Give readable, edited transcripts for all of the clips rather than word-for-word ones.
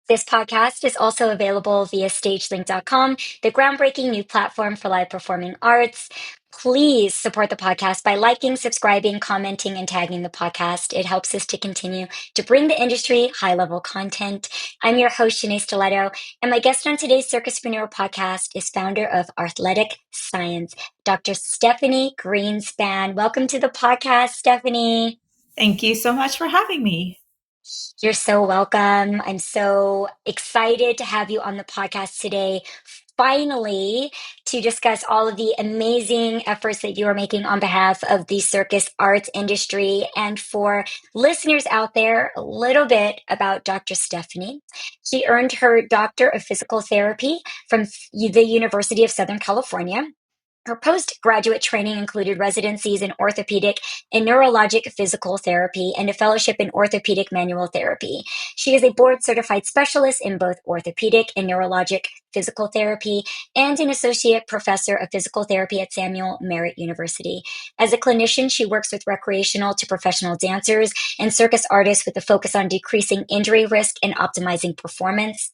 This podcast is also available via stagelink.com, the groundbreaking new platform for live performing arts. Please support the podcast by liking, subscribing, commenting, and tagging the podcast. It helps us to continue to bring the industry high-level content. I'm your host, Shanae Stiletto, and my guest on today's Circuspreneur Podcast is founder of Artletic Science, Dr. Stephanie Greenspan. Welcome to the podcast, Stephanie. Thank you so much for having me. You're so welcome. I'm so excited to have you on the podcast today, finally, to discuss all of the amazing efforts that you are making on behalf of the circus arts industry. And for listeners out there, a little bit about Dr. Stephanie. She earned her Doctor of Physical Therapy from the University of Southern California. Her postgraduate training included residencies in orthopedic and neurologic physical therapy and a fellowship in orthopedic manual therapy. She is a board-certified specialist in both orthopedic and neurologic physical therapy and an associate professor of physical therapy at Samuel Merritt University. As a clinician, she works with recreational to professional dancers and circus artists with a focus on decreasing injury risk and optimizing performance.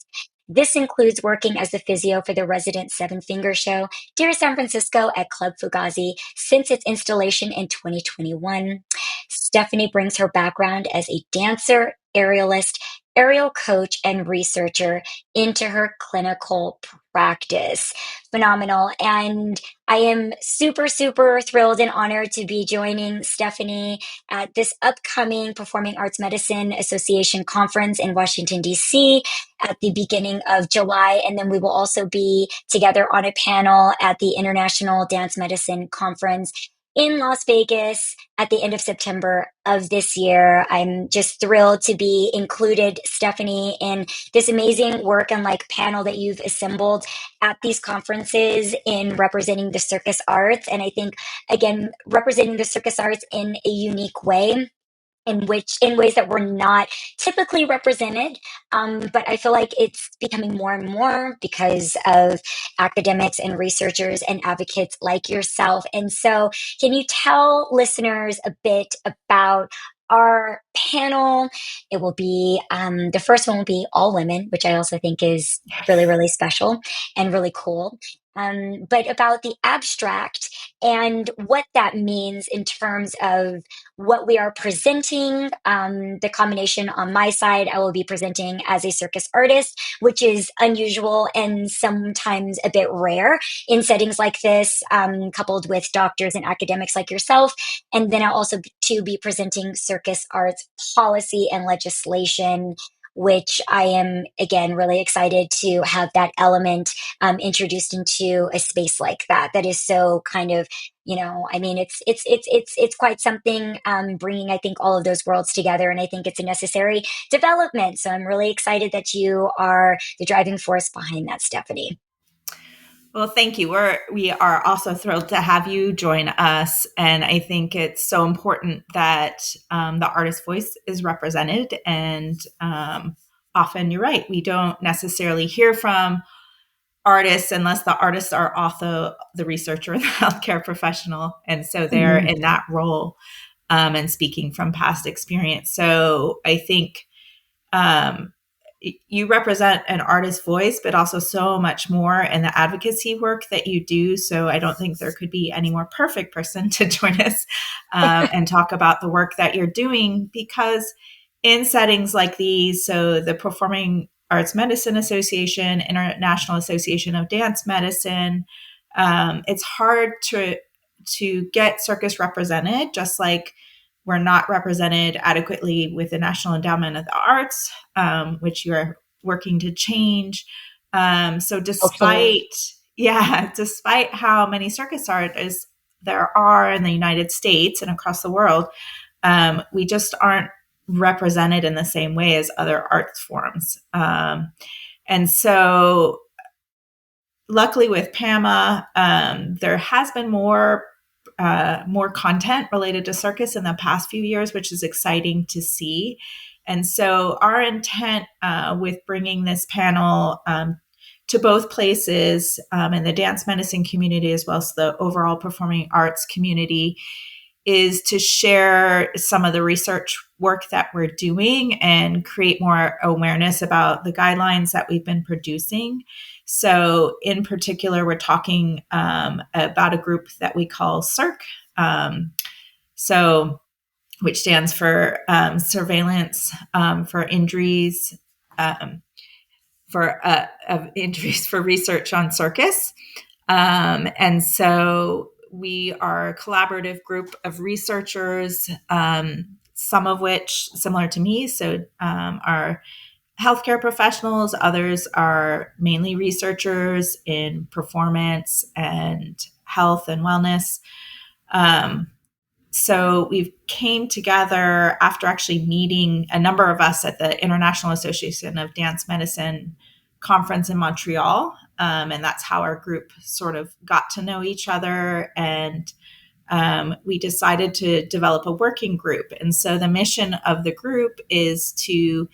This includes working as the physio for the resident Seven Finger Show, Dear San Francisco at Club Fugazi since its installation in 2021. Stephanie brings her background as a dancer, aerialist, aerial coach, and researcher into her clinical practice. Phenomenal. And I am super, super thrilled and honored to be joining Stephanie at this upcoming Performing Arts Medicine Association conference in Washington, D.C. at the beginning of July. And then we will also be together on a panel at the International Dance Medicine Conference in Las Vegas at the end of September of this year. I'm just thrilled to be included, Stephanie, in this amazing work and panel that you've assembled at these conferences in representing the circus arts. And I think, again, representing the circus arts in a unique way, in ways that were not typically represented. But I feel like it's becoming more and more because of academics and researchers and advocates like yourself. And so can you tell listeners a bit about our panel? It will be, the first one will be all women, which I also think is really, really special and really cool. But about the abstract and what that means in terms of what we are presenting. The combination on my side, I will be presenting as a circus artist, which is unusual and sometimes a bit rare in settings like this, coupled with doctors and academics like yourself. And then I'll also be presenting circus arts policy and legislation, which I am, again, really excited to have that element introduced into a space like that. That is so kind of, it's quite something, bringing, I think, all of those worlds together. And I think it's a necessary development. So I'm really excited that you are the driving force behind that, Stephanie. Well, thank you. We are also thrilled to have you join us. And I think it's so important that the artist voice is represented. And often you're right, we don't necessarily hear from artists unless the artists are also the researcher and the healthcare professional. And so they're in that role and speaking from past experience. So I think you represent an artist's voice, but also so much more in the advocacy work that you do. So I don't think there could be any more perfect person to join us and talk about the work that you're doing, because in settings like these, so the Performing Arts Medicine Association, International Association of Dance Medicine, it's hard to get circus represented, just like we're not represented adequately with the National Endowment of the Arts, which you are working to change. So despite how many circus artists there are in the United States and across the world, we just aren't represented in the same way as other arts forms. And so luckily with PAMA, there has been more content related to circus in the past few years, which is exciting to see. And so our intent with bringing this panel to both places in the dance medicine community as well as the overall performing arts community is to share some of the research work that we're doing and create more awareness about the guidelines that we've been producing. So in particular, we're talking about a group that we call CERC. Which stands for surveillance for injuries injuries for research on circus. And so we are a collaborative group of researchers, some of which similar to me, so are healthcare professionals. Others are mainly researchers in performance and health and wellness. So we've came together after actually meeting a number of us at the International Association of Dance Medicine conference in Montreal. And that's how our group sort of got to know each other. And we decided to develop a working group. And so the mission of the group is to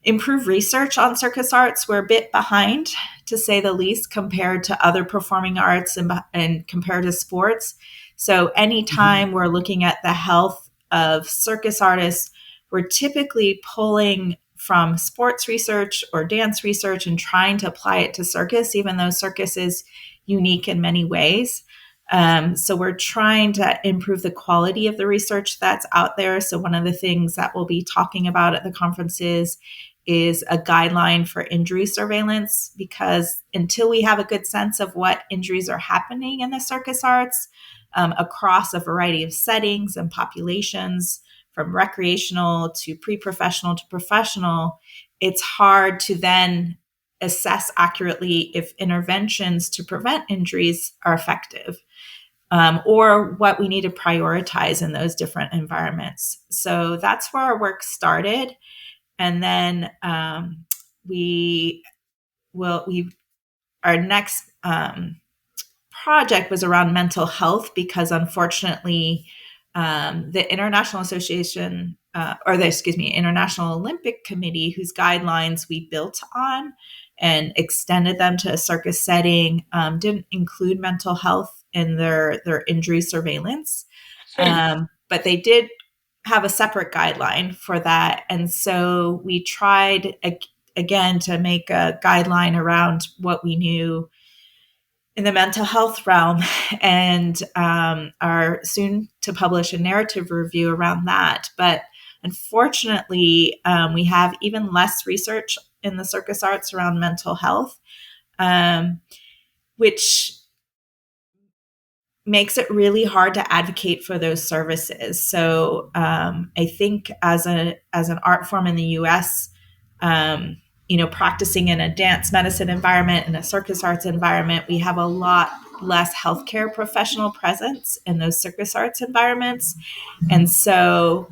improve research on circus arts. We're a bit behind, to say the least, compared to other performing arts and compared to sports. So anytime we're looking at the health of circus artists, we're typically pulling from sports research or dance research and trying to apply it to circus, even though circus is unique in many ways. So we're trying to improve the quality of the research that's out there. So one of the things that we'll be talking about at the conferences is a guideline for injury surveillance, because until we have a good sense of what injuries are happening in the circus arts across a variety of settings and populations, from recreational to pre-professional to professional, it's hard to then assess accurately if interventions to prevent injuries are effective, or what we need to prioritize in those different environments. So that's where our work started. And then our next project was around mental health, because unfortunately, the International Olympic Committee, whose guidelines we built on and extended them to a circus setting, didn't include mental health in their injury surveillance. But they did have a separate guideline for that. And so we tried again to make a guideline around what we knew in the mental health realm, and are soon to publish a narrative review around that. But unfortunately, we have even less research in the circus arts around mental health, which makes it really hard to advocate for those services. So I think as an art form in the US, practicing in a dance medicine environment and a circus arts environment, we have a lot less healthcare professional presence in those circus arts environments. And so,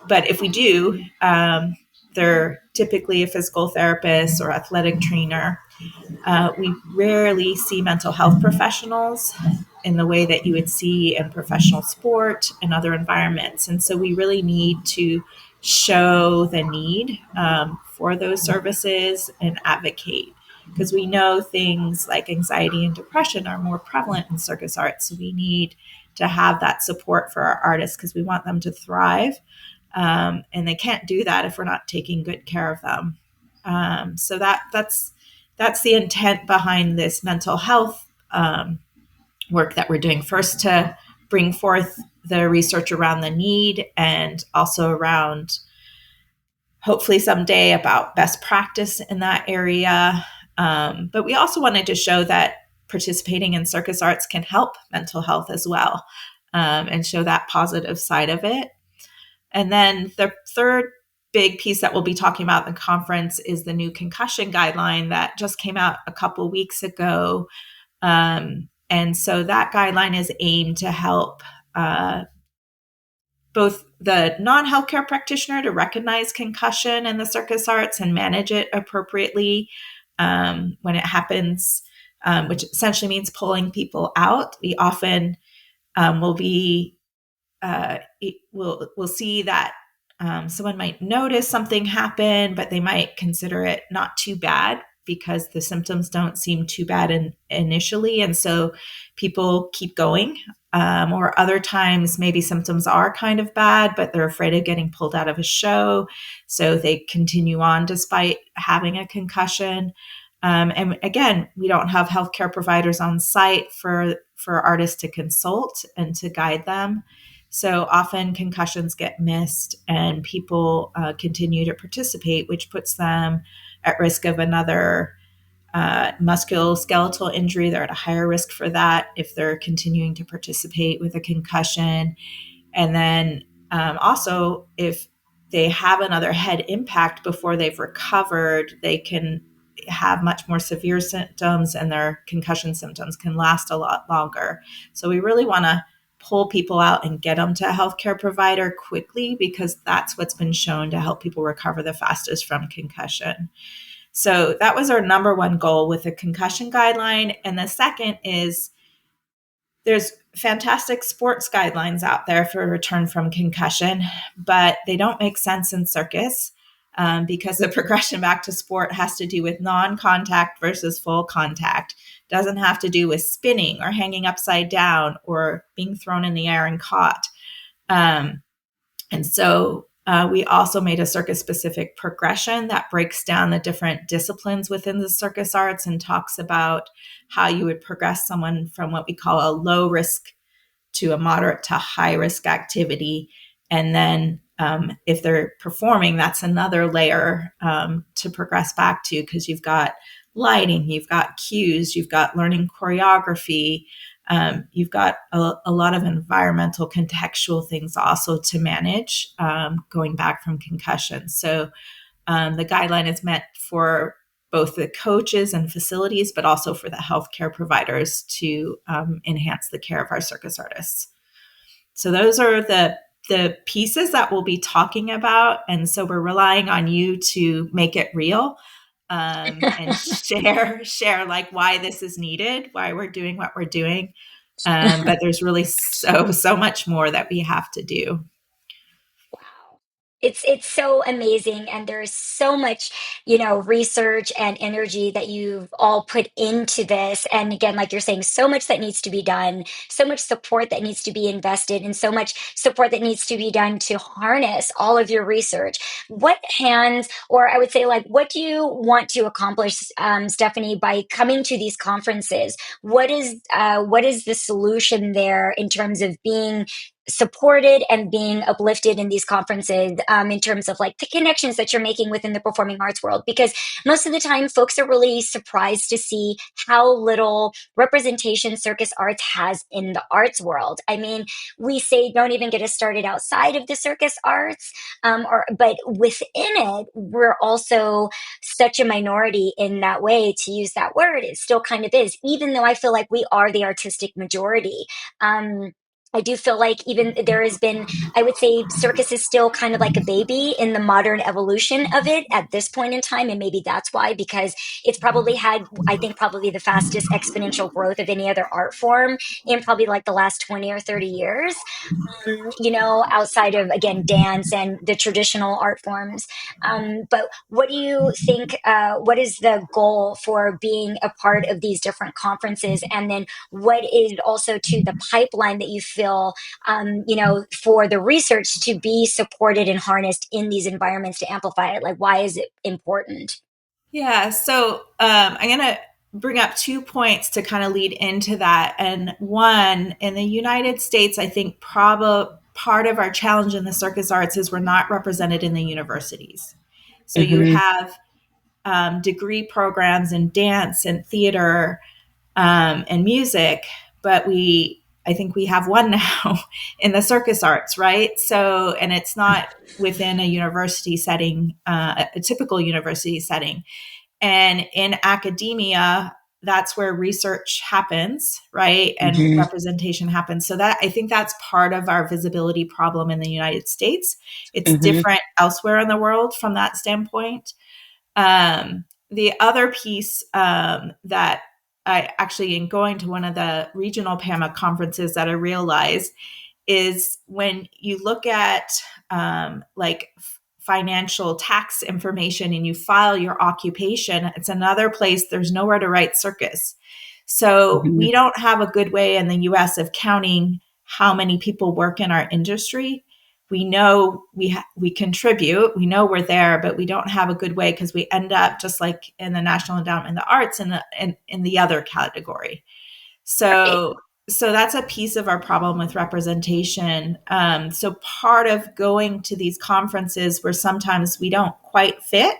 but if we do, they're typically a physical therapist or athletic trainer. We rarely see mental health professionals in the way that you would see in professional sport and other environments. And so we really need to show the need for those services and advocate, because we know things like anxiety and depression are more prevalent in circus arts. So we need to have that support for our artists, because we want them to thrive. And they can't do that if we're not taking good care of them. So that's the intent behind this mental health work that we're doing. First, to bring forth the research around the need, and also around, hopefully someday, about best practice in that area. But we also wanted to show that participating in circus arts can help mental health as well, and show that positive side of it. And then the third big piece that we'll be talking about in the conference is the new concussion guideline that just came out a couple weeks ago. And so that guideline is aimed to help both the non-healthcare practitioner to recognize concussion in the circus arts and manage it appropriately when it happens, which essentially means pulling people out. We often will see that someone might notice something happen, but they might consider it not too bad because the symptoms don't seem too bad initially. And so people keep going. Or other times, maybe symptoms are kind of bad, but they're afraid of getting pulled out of a show. So they continue on despite having a concussion. And again, we don't have healthcare providers on site for artists to consult and to guide them. So often concussions get missed and people continue to participate, which puts them at risk of another musculoskeletal injury. They're at a higher risk for that if they're continuing to participate with a concussion. And then also, if they have another head impact before they've recovered, they can have much more severe symptoms, and their concussion symptoms can last a lot longer. So we really want to pull people out and get them to a healthcare provider quickly, because that's what's been shown to help people recover the fastest from concussion. So that was our number one goal with the concussion guideline. And the second is there's fantastic sports guidelines out there for return from concussion, but they don't make sense in circus because the progression back to sport has to do with non-contact versus full contact. It doesn't have to do with spinning or hanging upside down or being thrown in the air and caught. And so we also made a circus-specific progression that breaks down the different disciplines within the circus arts and talks about how you would progress someone from what we call a low risk to a moderate to high risk activity. And then if they're performing, that's another layer to progress back to, because you've got lighting, you've got cues, you've got learning choreography, you've got a lot of environmental contextual things also to manage going back from concussion. So the guideline is meant for both the coaches and facilities, but also for the healthcare providers to enhance the care of our circus artists. So those are the pieces that we'll be talking about. And so we're relying on you to make it real and share like why this is needed, why we're doing what we're doing. But there's really so much more that we have to do. It's so amazing, and there's so much, research and energy that you've all put into this. And again, like you're saying, so much that needs to be done, so much support that needs to be invested, and so much support that needs to be done to harness all of your research. What hands, or I would say, like, what do you want to accomplish, Stephanie, by coming to these conferences? What is the solution there in terms of being supported and being uplifted in these conferences, in terms of like the connections that you're making within the performing arts world? Because most of the time folks are really surprised to see how little representation circus arts has in the arts world. I mean, we say don't even get us started outside of the circus arts, but within it, we're also such a minority in that way, to use that word. It still kind of is, even though I feel like we are the artistic majority. I do feel like even there has been, I would say circus is still kind of like a baby in the modern evolution of it at this point in time. And maybe that's why, because it's probably had, I think, probably the fastest exponential growth of any other art form in probably like the last 20 or 30 years, outside of, again, dance and the traditional art forms. But what do you think, what is the goal for being a part of these different conferences? And then what is also to the pipeline that you feel, for the research to be supported and harnessed in these environments to amplify it? Like, why is it important? Yeah. So I'm going to bring up 2 points to kind of lead into that. And one, in the United States, I think probably part of our challenge in the circus arts is we're not represented in the universities. So you Mm-hmm. have degree programs in dance and theater and music, but I think we have one now in the circus arts, right? So, and it's not within a university setting, a typical university setting. And in academia, that's where research happens, right? And Mm-hmm. representation happens. So that, I think that's part of our visibility problem in the United States. It's Mm-hmm. different elsewhere in the world from that standpoint. The other piece that I actually, in going to one of the regional PAMA conferences, that I realized is when you look at like financial tax information and you file your occupation, it's another place. There's nowhere to write circus. So Mhm. we don't have a good way in the US of counting how many people work in our industry. We know we contribute, we know we're there, but we don't have a good way because we end up just like in the National Endowment of the Arts in the other category. Right. So that's a piece of our problem with representation. So part of going to these conferences where sometimes we don't quite fit,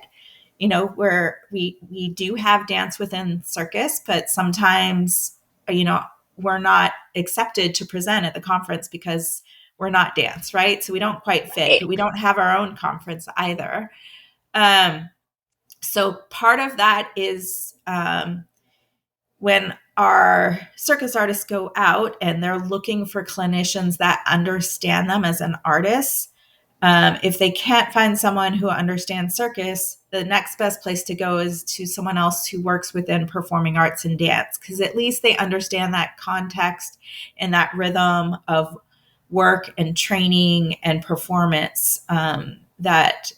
where we do have dance within circus, but sometimes, we're not accepted to present at the conference because we're not dance, right? So we don't quite fit, Right. but we don't have our own conference either. Um, so part of that is when our circus artists go out and they're looking for clinicians that understand them as an artist. If they can't find someone who understands circus, the next best place to go is to someone else who works within performing arts and dance, because at least they understand that context and that rhythm of work and training and performance that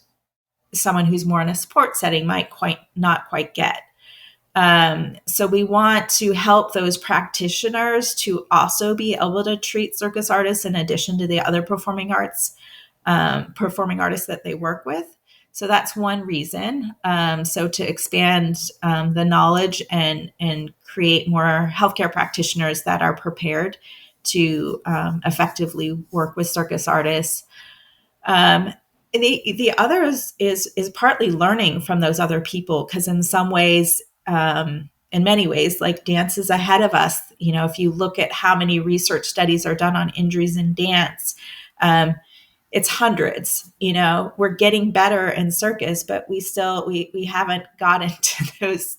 someone who's more in a sports setting might not quite get. So we want to help those practitioners to also be able to treat circus artists in addition to the other performing artists that they work with. So that's one reason. So to expand the knowledge and create more healthcare practitioners that are prepared to effectively work with circus artists. Um, the other is partly learning from those other people, because in some ways, in many ways, like dance is ahead of us. If you look at how many research studies are done on injuries in dance, it's hundreds. We're getting better in circus, but we haven't gotten to those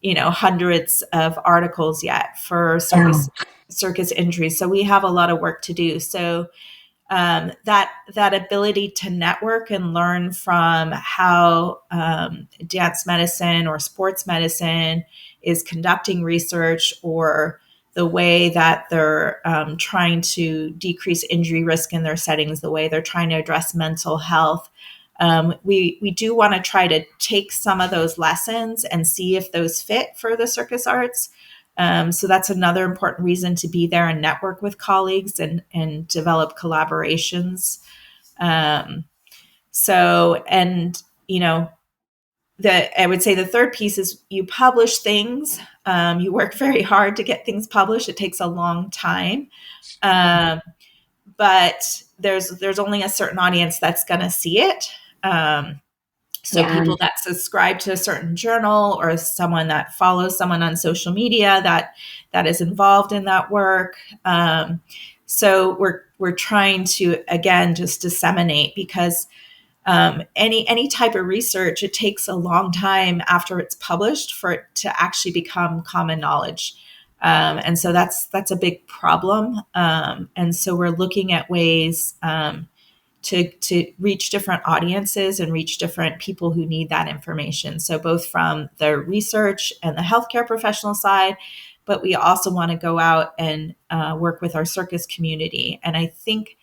hundreds of articles yet for Yeah. circus injuries. So we have a lot of work to do. So that ability to network and learn from how dance medicine or sports medicine is conducting research, or the way that they're trying to decrease injury risk in their settings, the way they're trying to address mental health. We do want to try to take some of those lessons and see if those fit for the circus arts. So that's another important reason to be there and network with colleagues and develop collaborations. So, and, I would say the third piece is you publish things. You work very hard to get things published. It takes a long time. But there's only a certain audience that's going to see it. So Yeah. people that subscribe to a certain journal, or someone that follows someone on social media that is involved in that work. So we're trying to, again, just disseminate, because any type of research, it takes a long time after it's published for it to actually become common knowledge. And so that's a big problem. And so we're looking at ways to reach different audiences and reach different people who need that information. So both from the research and the healthcare professional side, but we also want to go out and work with our circus community. And I think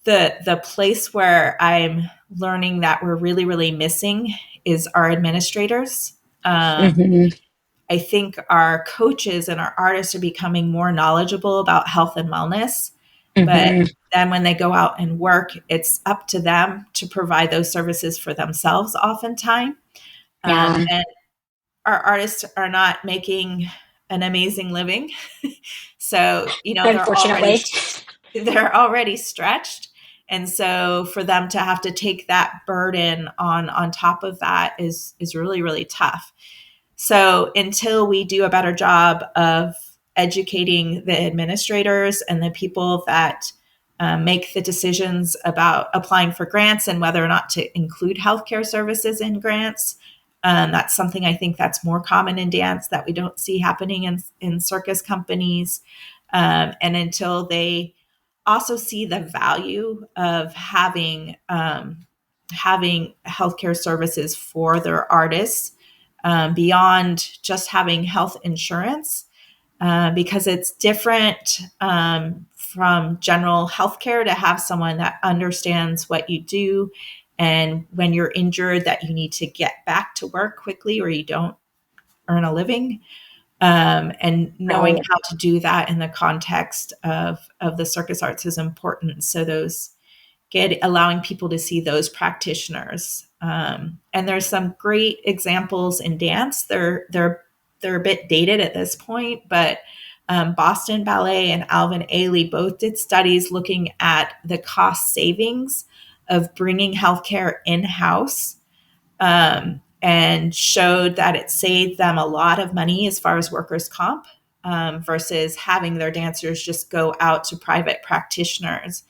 the place where I'm learning that we're really, really missing is our administrators. Hmm. I think our coaches and our artists are becoming more knowledgeable about health and wellness, but Hmm. then when they go out and work, it's up to them to provide those services for themselves oftentimes. Yeah. And our artists are not making an amazing living. So, Unfortunately. they're already stretched. And so for them to have to take that burden on top of that is really, really tough. So until we do a better job of educating the administrators and the people that make the decisions about applying for grants and whether or not to include healthcare services in grants, that's something I think that's more common in dance that we don't see happening in circus companies. And until they also see the value of having healthcare services for their artists, beyond just having health insurance, because it's different from general healthcare to have someone that understands what you do and when you're injured that you need to get back to work quickly or you don't earn a living. And knowing Right. how to do that in the context of the circus arts is important. So those allowing people to see those practitioners. And there's some great examples in dance. They're a bit dated at this point, but Boston Ballet and Alvin Ailey both did studies looking at the cost savings of bringing healthcare in-house, and showed that it saved them a lot of money as far as workers' comp, versus having their dancers just go out to private practitioners.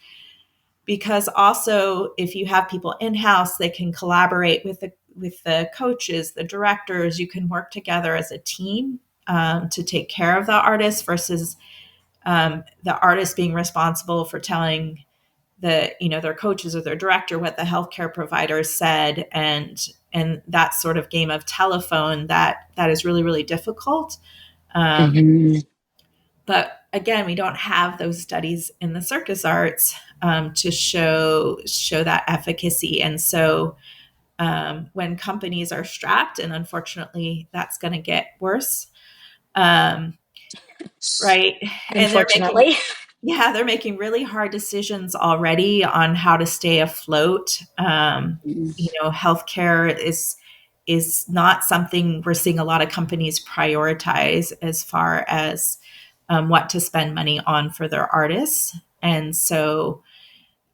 Because also, if you have people in-house, they can collaborate with the coaches, the directors. You can work together as a team, to take care of the artist, versus the artist being responsible for telling their coaches or their director what the healthcare provider said, and that sort of game of telephone that is really, really difficult. Mm-hmm. But again, we don't have those studies in the circus arts, to show that efficacy. And so when companies are strapped, and unfortunately that's going to get worse, um, right? And Unfortunately. they're making really hard decisions already on how to stay afloat. Healthcare is not something we're seeing a lot of companies prioritize as far as what to spend money on for their artists. And so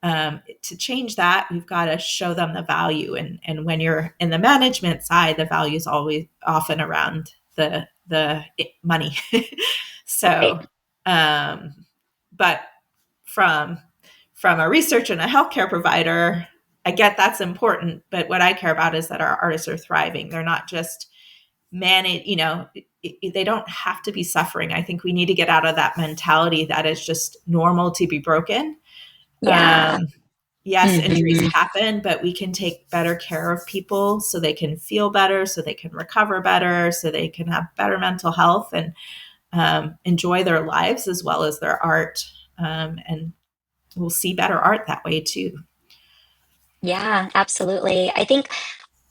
to change that, we've got to show them the value. And when you're in the management side, the value is always often around the money. Right. So, but from a researcher and a healthcare provider, I get that's important. But what I care about is that our artists are thriving. They're not just managed, they don't have to be suffering. I think we need to get out of that mentality that it's just normal to be broken. Yeah. Yes, injuries Mm-hmm. happen, but we can take better care of people so they can feel better, so they can recover better, so they can have better mental health and enjoy their lives as well as their art. And we'll see better art that way too. Yeah, absolutely. I think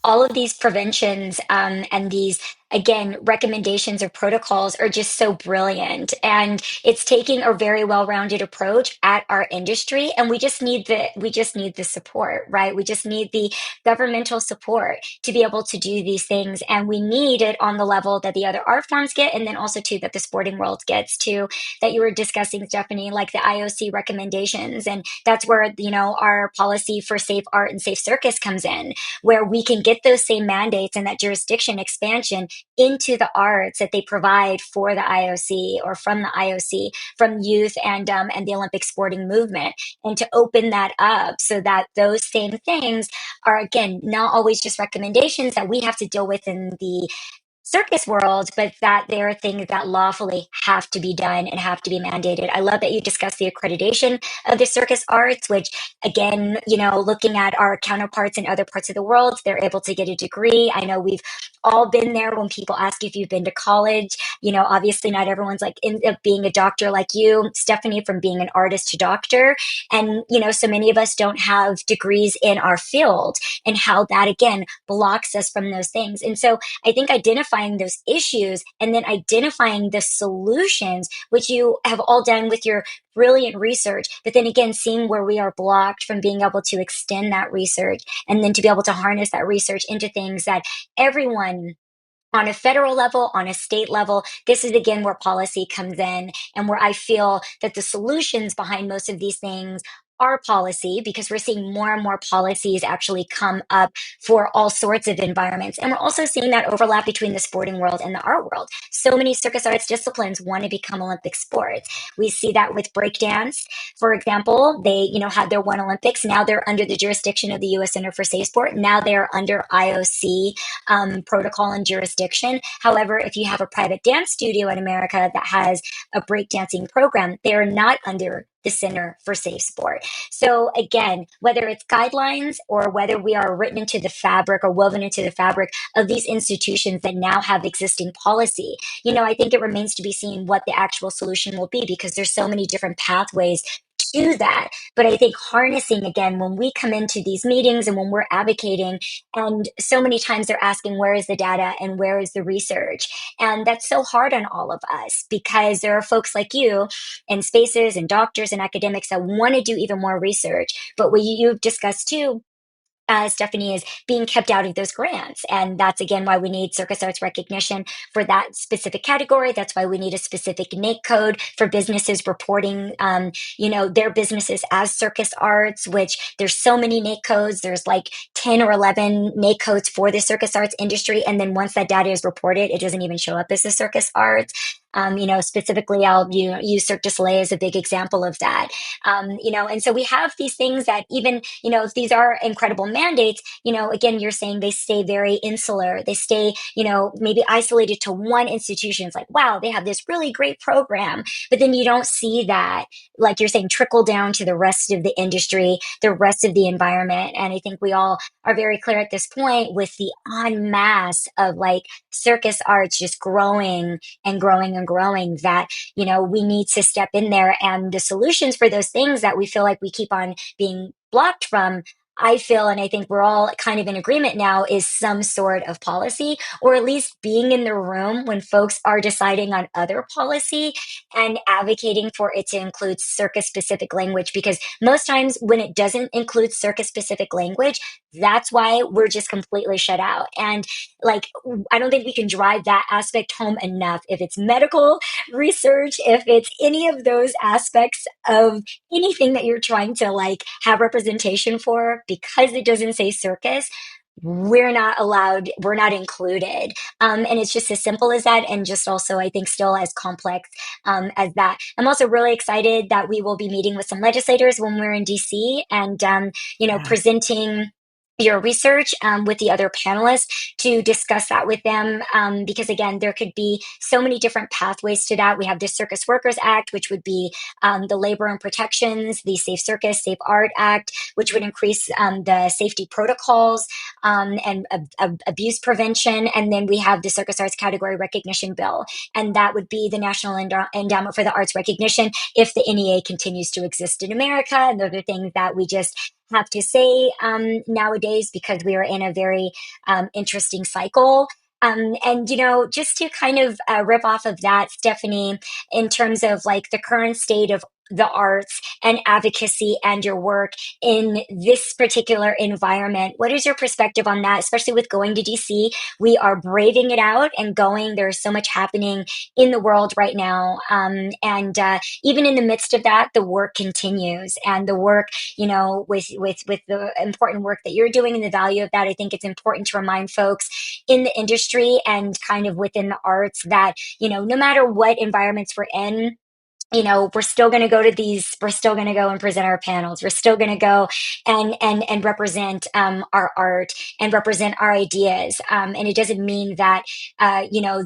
all of these preventions, and these, again, recommendations or protocols are just so brilliant, and it's taking a very well-rounded approach at our industry, and we just need the support, right? We just need the governmental support to be able to do these things, and we need it on the level that the other art forms get, and then also too that the sporting world gets too, that you were discussing, Stephanie, like the IOC recommendations. And that's where, our policy for safe art and safe circus comes in, where we can get those same mandates and that jurisdiction expansion into the arts that they provide for the IOC, or from the IOC, from youth and the Olympic sporting movement, and to open that up so that those same things are, again, not always just recommendations that we have to deal with in the circus world, but that there are things that lawfully have to be done and have to be mandated. I love that you discussed the accreditation of the circus arts, which, again, looking at our counterparts in other parts of the world, they're able to get a degree. I know we've all been there when people ask if you've been to college. Obviously not everyone's like in being a doctor like you, Stephanie, from being an artist to doctor. And, so many of us don't have degrees in our field, and how that, again, blocks us from those things. And so I think identifying those issues and then identifying the solutions, which you have all done with your brilliant research, but then again, seeing where we are blocked from being able to extend that research, and then to be able to harness that research into things that everyone on a federal level, on a state level, this is again where policy comes in, and where I feel that the solutions behind most of these things are policy, because we're seeing more and more policies actually come up for all sorts of environments. And we're also seeing that overlap between the sporting world and the art world. So many circus arts disciplines want to become Olympic sports. We see that with breakdance, for example. They, had their one Olympics. Now they're under the jurisdiction of the U.S. Center for Safe Sport. Now they're under IOC protocol and jurisdiction. However, if you have a private dance studio in America that has a breakdancing program, they are not under the Center for Safe Sport. So again, whether it's guidelines or whether we are written into the fabric or woven into the fabric of these institutions that now have existing policy, I think it remains to be seen what the actual solution will be, because there's so many different pathways to that. But I think harnessing, again, when we come into these meetings and when we're advocating, and so many times they're asking, where is the data and where is the research? And that's so hard on all of us because there are folks like you and spaces and doctors and academics that want to do even more research. But what you've discussed too, Stephanie, is being kept out of those grants. And that's again why we need Circus Arts recognition for that specific category. That's why we need a specific NAIC code for businesses reporting, their businesses as circus arts, which there's so many NAIC codes. There's like 10 or 11 NAIC codes for the circus arts industry. And then once that data is reported, it doesn't even show up as the circus arts. Specifically, I'll use Cirque du Soleil as a big example of that. And so we have these things that even, if these are incredible mandates, again, you're saying they stay very insular. They stay, maybe isolated to one institution. It's like, wow, they have this really great program. But then you don't see that, like you're saying, trickle down to the rest of the industry, the rest of the environment. And I think we all are very clear at this point with the en masse of like circus arts just growing and growing and growing that, we need to step in there. And the solutions for those things that we feel like we keep on being blocked from, I feel, and I think we're all kind of in agreement now, is some sort of policy, or at least being in the room when folks are deciding on other policy and advocating for it to include circus specific language. Because most times when it doesn't include circus specific language, that's why we're just completely shut out. And like, I don't think we can drive that aspect home enough. If it's medical research, if it's any of those aspects of anything that you're trying to like have representation for, because it doesn't say circus, we're not allowed, we're not included. And it's just as simple as that. And just also, I think, still as complex as that. I'm also really excited that we will be meeting with some legislators when we're in DC and, Yeah. presenting your research with the other panelists to discuss that with them. Because again, there could be so many different pathways to that. We have the Circus Workers Act, which would be the labor and protections, the Safe Circus, Safe Art Act, which would increase the safety protocols and abuse prevention. And then we have the Circus Arts Category Recognition Bill. And that would be the National Endowment for the Arts Recognition if the NEA continues to exist in America. And those are things that we just have to say nowadays because we are in a very interesting cycle. And, just to kind of rip off of that, Stephanie, in terms of like the current state of the arts and advocacy and your work in this particular environment, what is your perspective on that, especially with going to DC? We are braving it out and going. There's so much happening in the world right now. And even in the midst of that, the work continues and the work, with the important work that you're doing and the value of that, I think it's important to remind folks in the industry and kind of within the arts that, no matter what environments we're in, we're still going to go to these, we're still going to go and present our panels. We're still going to go and represent our art and represent our ideas. And it doesn't mean that,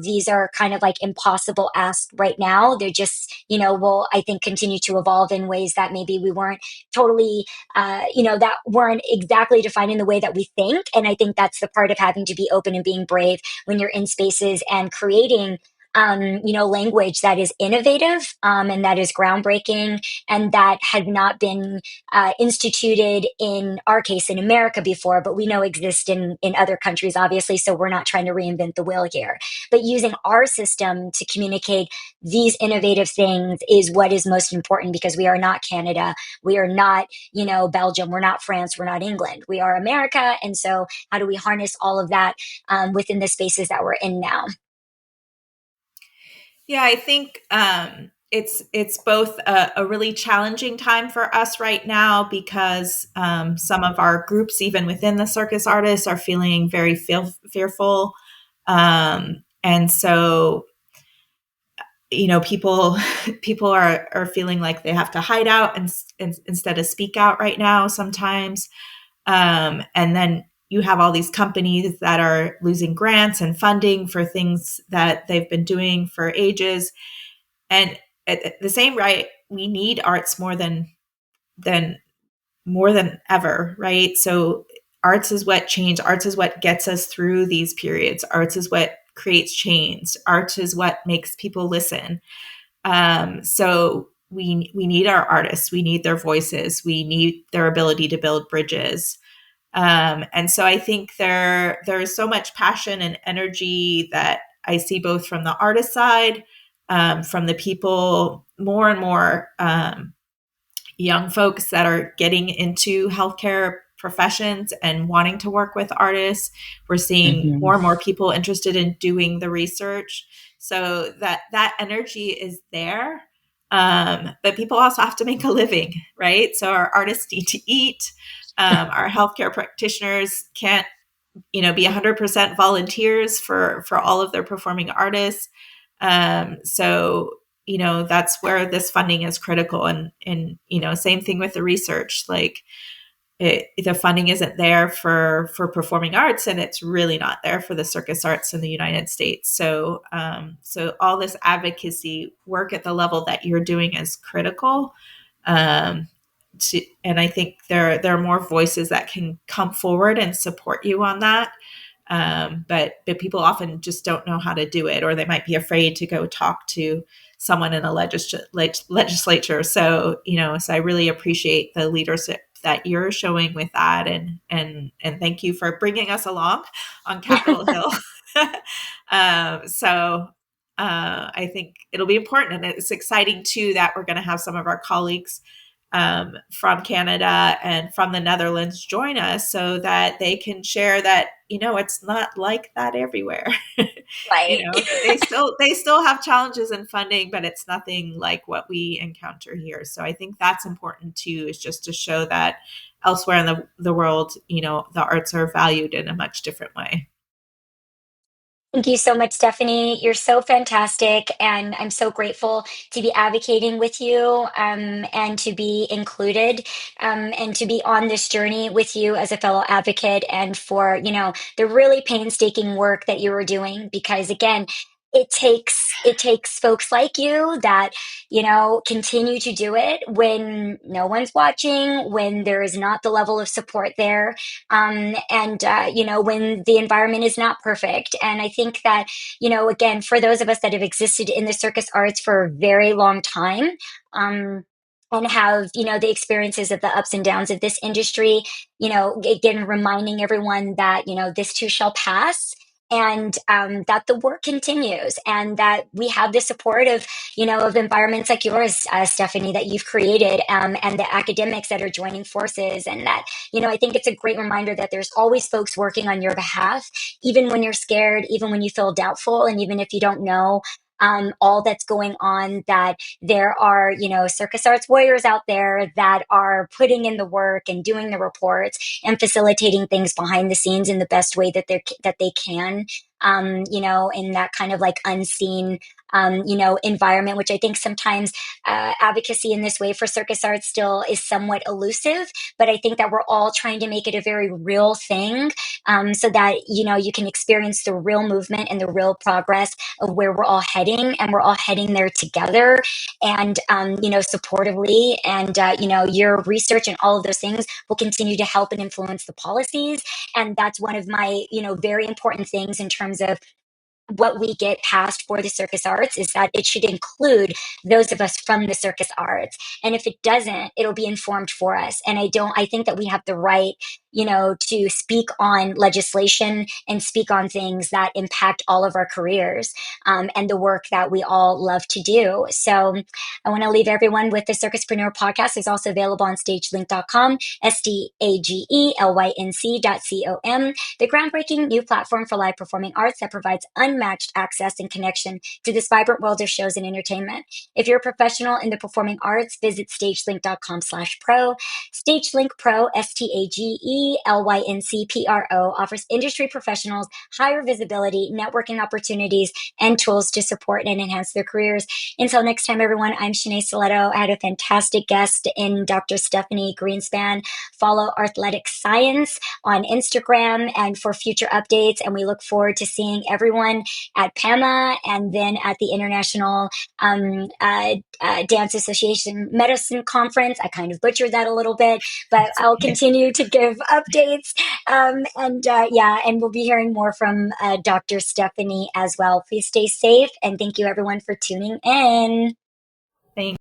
these are kind of like impossible asks right now. They're just, will, I think, continue to evolve in ways that maybe we weren't totally, that weren't exactly defined in the way that we think. And I think that's the part of having to be open and being brave when you're in spaces and creating language that is innovative and that is groundbreaking and that has not been instituted in our case in America before, but we know exist in other countries, obviously. So we're not trying to reinvent the wheel here, but using our system to communicate these innovative things is what is most important because we are not Canada. We are not, Belgium. We're not France. We're not England. We are America. And so how do we harness all of that within the spaces that we're in now? Yeah, I think it's both a really challenging time for us right now because some of our groups, even within the circus artists, are feeling very fearful, and so people are feeling like they have to hide out and instead of speak out right now sometimes, and then you have all these companies that are losing grants and funding for things that they've been doing for ages. And at the same right, we need arts than ever, right? So arts is what change. Arts is what gets us through these periods. Arts is what creates change. Art is what makes people listen. So we need our artists. We need their voices. We need their ability to build bridges. And so I think there's so much passion and energy that I see both from the artist side, from the people, more and more young folks that are getting into healthcare professions and wanting to work with artists. We're seeing Mhm. more and more people interested in doing the research. So that energy is there. But people also have to make a living, right? So our artists need to eat. Our healthcare practitioners can't, be 100% volunteers for all of their performing artists. So that's where this funding is critical. And same thing with the research. Like the funding isn't there for performing arts, and it's really not there for the circus arts in the United States. So so all this advocacy work at the level that you're doing is critical. Um, and I think there are more voices that can come forward and support you on that. But people often just don't know how to do it, or they might be afraid to go talk to someone in a legislature. So so I really appreciate the leadership that you're showing with that, and thank you for bringing us along on Capitol Hill. So I think it'll be important, and it's exciting too that we're going to have some of our colleagues from Canada and from the Netherlands join us, so that they can share that it's not like that everywhere. Right. They still have challenges in funding, but it's nothing like what we encounter here. So I think that's important too, is just to show that elsewhere in the world, the arts are valued in a much different way. Thank you so much, Stephanie. You're so fantastic. And I'm so grateful to be advocating with you, and to be included, and to be on this journey with you as a fellow advocate, and for, the really painstaking work that you are doing. Because again, it takes folks like you that, continue to do it when no one's watching, when there is not the level of support there, and when the environment is not perfect. And I think that, again, for those of us that have existed in the circus arts for a very long time, um, and have, the experiences of the ups and downs of this industry, again, reminding everyone that, this too shall pass. And that the work continues, and that we have the support of, of environments like yours, Stephanie, that you've created, and the academics that are joining forces. And that, I think it's a great reminder that there's always folks working on your behalf, even when you're scared, even when you feel doubtful, and even if you don't know all that's going on, that there are, circus arts warriors out there that are putting in the work and doing the reports and facilitating things behind the scenes in the best way that they can, in that kind of like unseen, environment, which I think sometimes advocacy in this way for circus arts still is somewhat elusive. But I think that we're all trying to make it a very real thing, so that, you can experience the real movement and the real progress of where we're all heading, and we're all heading there together, and, supportively. And, your research and all of those things will continue to help and influence the policies. And that's one of my, very important things in terms of what we get passed for the circus arts, is that it should include those of us from the circus arts. And if it doesn't, it'll be informed for us. And I think that we have the right, to speak on legislation and speak on things that impact all of our careers, and the work that we all love to do. So I want to leave everyone with the Circuspreneur Podcast. Is also available on stagelink.com, stagelync.com, the groundbreaking new platform for live performing arts that provides unmatched access and connection to this vibrant world of shows and entertainment. If you're a professional in the performing arts, visit stagelink.com/pro. StageLink Pro, StageLyncPro, offers industry professionals higher visibility, networking opportunities, and tools to support and enhance their careers. Until next time, everyone, I'm Shanae Stiletto. I had a fantastic guest in Dr. Stephanie Greenspan. Follow Artletic Science on Instagram and for future updates. And we look forward to seeing everyone at PAMA, and then at the International Dance Association Medicine Conference. I kind of butchered that a little bit, but I'll continue to give updates. And we'll be hearing more from Dr. Stephanie as well. Please stay safe, and thank you everyone for tuning in.